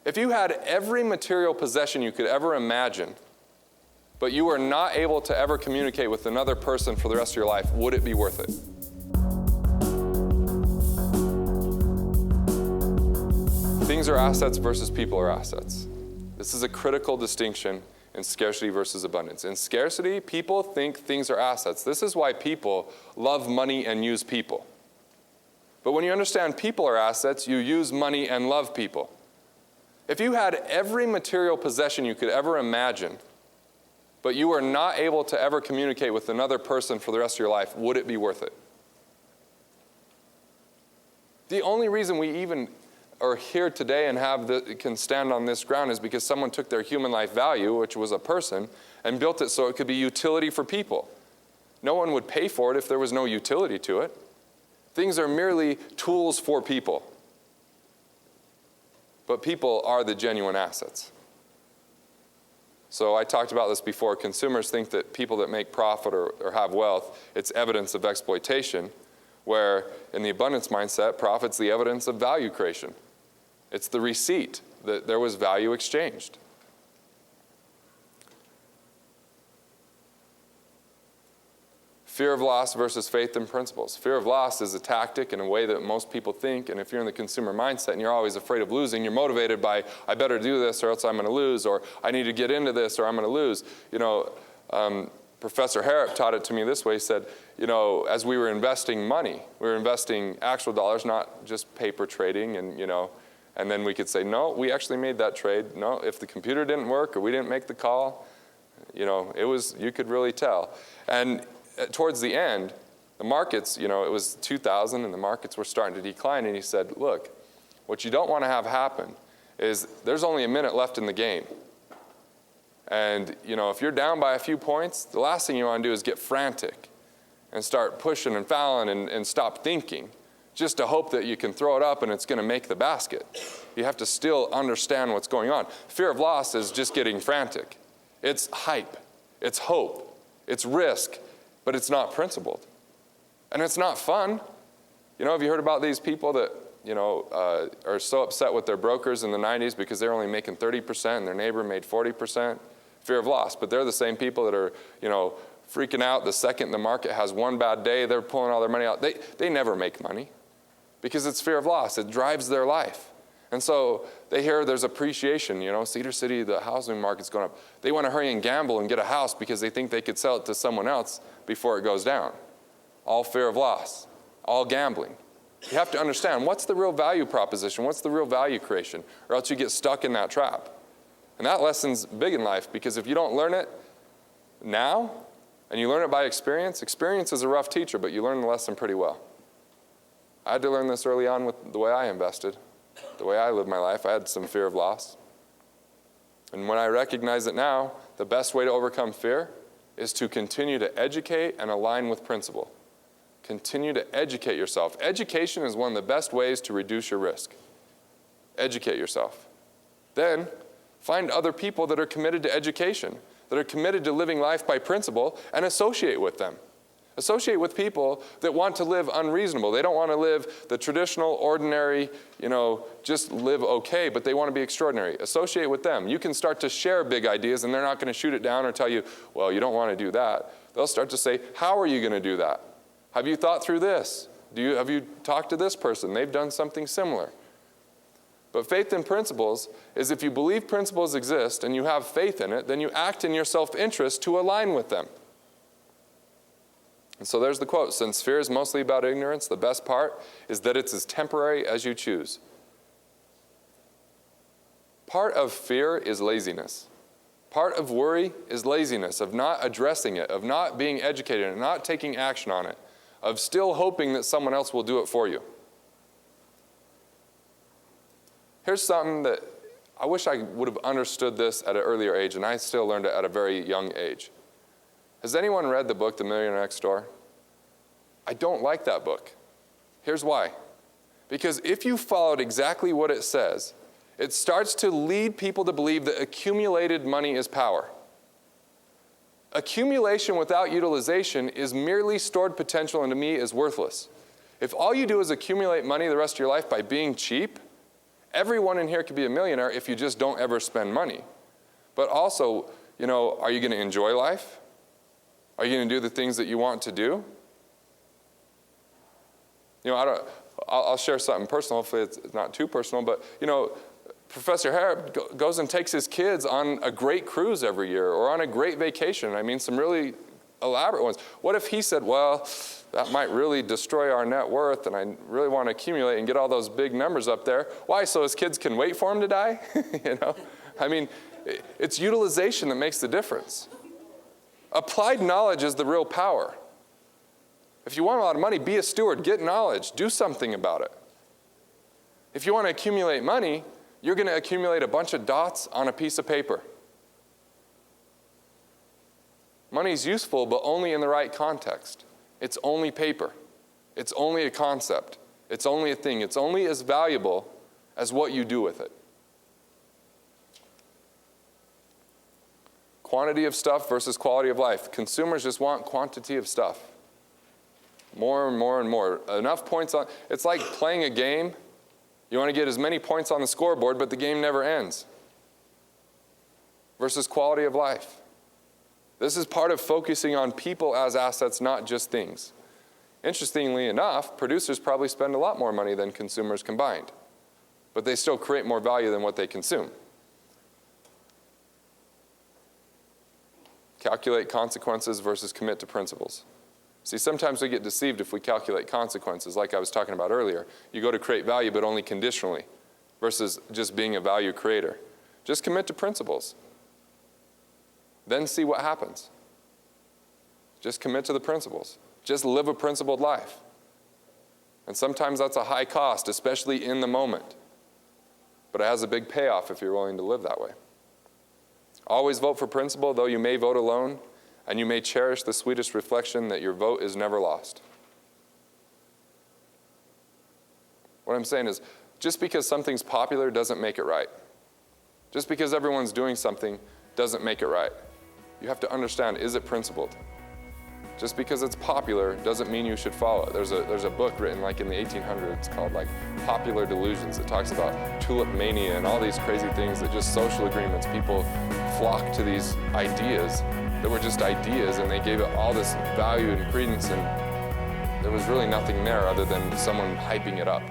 If you had every material possession you could ever imagine, but you were not able to ever communicate with another person for the rest of your life, would it be worth it? Things are assets versus people are assets. This is a critical distinction in scarcity versus abundance. In scarcity, people think things are assets. This is why people love money and use people. But when you understand people are assets, you use money and love people. If you had every material possession you could ever imagine, but you were not able to ever communicate with another person for the rest of your life, would it be worth it? The only reason we even are here today and can stand on this ground is because someone took their human life value, which was a person, and built it so it could be utility for people. No one would pay for it if there was no utility to it. Things are merely tools for people. But people are the genuine assets. So I talked about this before. Consumers think that people that make profit or have wealth, it's evidence of exploitation, where in the abundance mindset, profit's the evidence of value creation. It's the receipt that there was value exchanged. Fear of loss versus faith in principles. Fear of loss is a tactic in a way that most people think, and if you're in the consumer mindset and you're always afraid of losing, you're motivated by, I better do this or else I'm going to lose, or I need to get into this or I'm going to lose. Professor Harrop taught it to me this way. He said, as we were investing money, we were investing actual dollars, not just paper trading, and then we could say, no, we actually made that trade. No, if the computer didn't work or we didn't make the call, you could really tell. And towards the end, the markets, it was 2000 and the markets were starting to decline. And he said, look, what you don't want to have happen is there's only a minute left in the game. And, if you're down by a few points, the last thing you want to do is get frantic and start pushing and fouling and stop thinking just to hope that you can throw it up and it's going to make the basket. You have to still understand what's going on. Fear of loss is just getting frantic. It's hype. It's hope. It's risk. But it's not principled. And it's not fun. Have you heard about these people that, are so upset with their brokers in the 90s because they're only making 30% and their neighbor made 40%? Fear of loss. But they're the same people that are, freaking out the second the market has one bad day, they're pulling all their money out. They never make money because it's fear of loss. It drives their life. And so they hear there's appreciation, Cedar City, the housing market's going up. They want to hurry and gamble and get a house because they think they could sell it to someone else before it goes down. All fear of loss, all gambling. You have to understand, what's the real value proposition? What's the real value creation? Or else you get stuck in that trap. And that lesson's big in life, because if you don't learn it now, and you learn it by experience is a rough teacher, but you learn the lesson pretty well. I had to learn this early on with the way I invested. The way I lived my life, I had some fear of loss. And when I recognize it now, the best way to overcome fear is to continue to educate and align with principle. Continue to educate yourself. Education is one of the best ways to reduce your risk. Educate yourself. Then find other people that are committed to education, that are committed to living life by principle, and associate with them. Associate with people that want to live unreasonable. They don't want to live the traditional, ordinary, just live okay, but they want to be extraordinary. Associate with them. You can start to share big ideas, and they're not going to shoot it down or tell you, well, you don't want to do that. They'll start to say, how are you going to do that? Have you thought through this? Have you talked to this person? They've done something similar. But faith in principles is if you believe principles exist and you have faith in it, then you act in your self-interest to align with them. And so there's the quote, since fear is mostly about ignorance, the best part is that it's as temporary as you choose. Part of fear is laziness. Part of worry is laziness, of not addressing it, of not being educated, and not taking action on it, of still hoping that someone else will do it for you. Here's something that I wish I would have understood this at an earlier age, and I still learned it at a very young age. Has anyone read the book, The Millionaire Next Door? I don't like that book. Here's why. Because if you followed exactly what it says, it starts to lead people to believe that accumulated money is power. Accumulation without utilization is merely stored potential, and to me is worthless. If all you do is accumulate money the rest of your life by being cheap Everyone in here could be a millionaire if you just don't ever spend money. But also, are you going to enjoy life? Are you going to do the things that you want to do? I'll share something personal. Hopefully it's not too personal, but Professor Harrop goes and takes his kids on a great cruise every year or on a great vacation. I mean, some really elaborate ones. What if he said, well, that might really destroy our net worth, and I really want to accumulate and get all those big numbers up there? Why? So his kids can wait for him to die? I mean, it's utilization that makes the difference. Applied knowledge is the real power. If you want a lot of money, be a steward, get knowledge, do something about it. If you want to accumulate money, you're going to accumulate a bunch of dots on a piece of paper. Money is useful, but only in the right context. It's only paper. It's only a concept. It's only a thing. It's only as valuable as what you do with it. Quantity of stuff versus quality of life. Consumers just want quantity of stuff. More and more and more. Enough points on. It's like playing a game. You want to get as many points on the scoreboard, but the game never ends. Versus quality of life. This is part of focusing on people as assets, not just things. Interestingly enough, producers probably spend a lot more money than consumers combined, but they still create more value than what they consume. Calculate consequences versus commit to principles. See, sometimes we get deceived if we calculate consequences, like I was talking about earlier. You go to create value, but only conditionally, versus just being a value creator. Just commit to principles. Then see what happens. Just commit to the principles. Just live a principled life. And sometimes that's a high cost, especially in the moment. But it has a big payoff if you're willing to live that way. Always vote for principle, though you may vote alone, and you may cherish the sweetest reflection that your vote is never lost. What I'm saying is, just because something's popular doesn't make it right. Just because everyone's doing something doesn't make it right. You have to understand, is it principled? Just because it's popular doesn't mean you should follow it. There's a book written like in the 1800s called like Popular Delusions. It talks about tulip mania and all these crazy things that just social agreements. People flock to these ideas that were just ideas, and they gave it all this value and credence, and there was really nothing there other than someone hyping it up.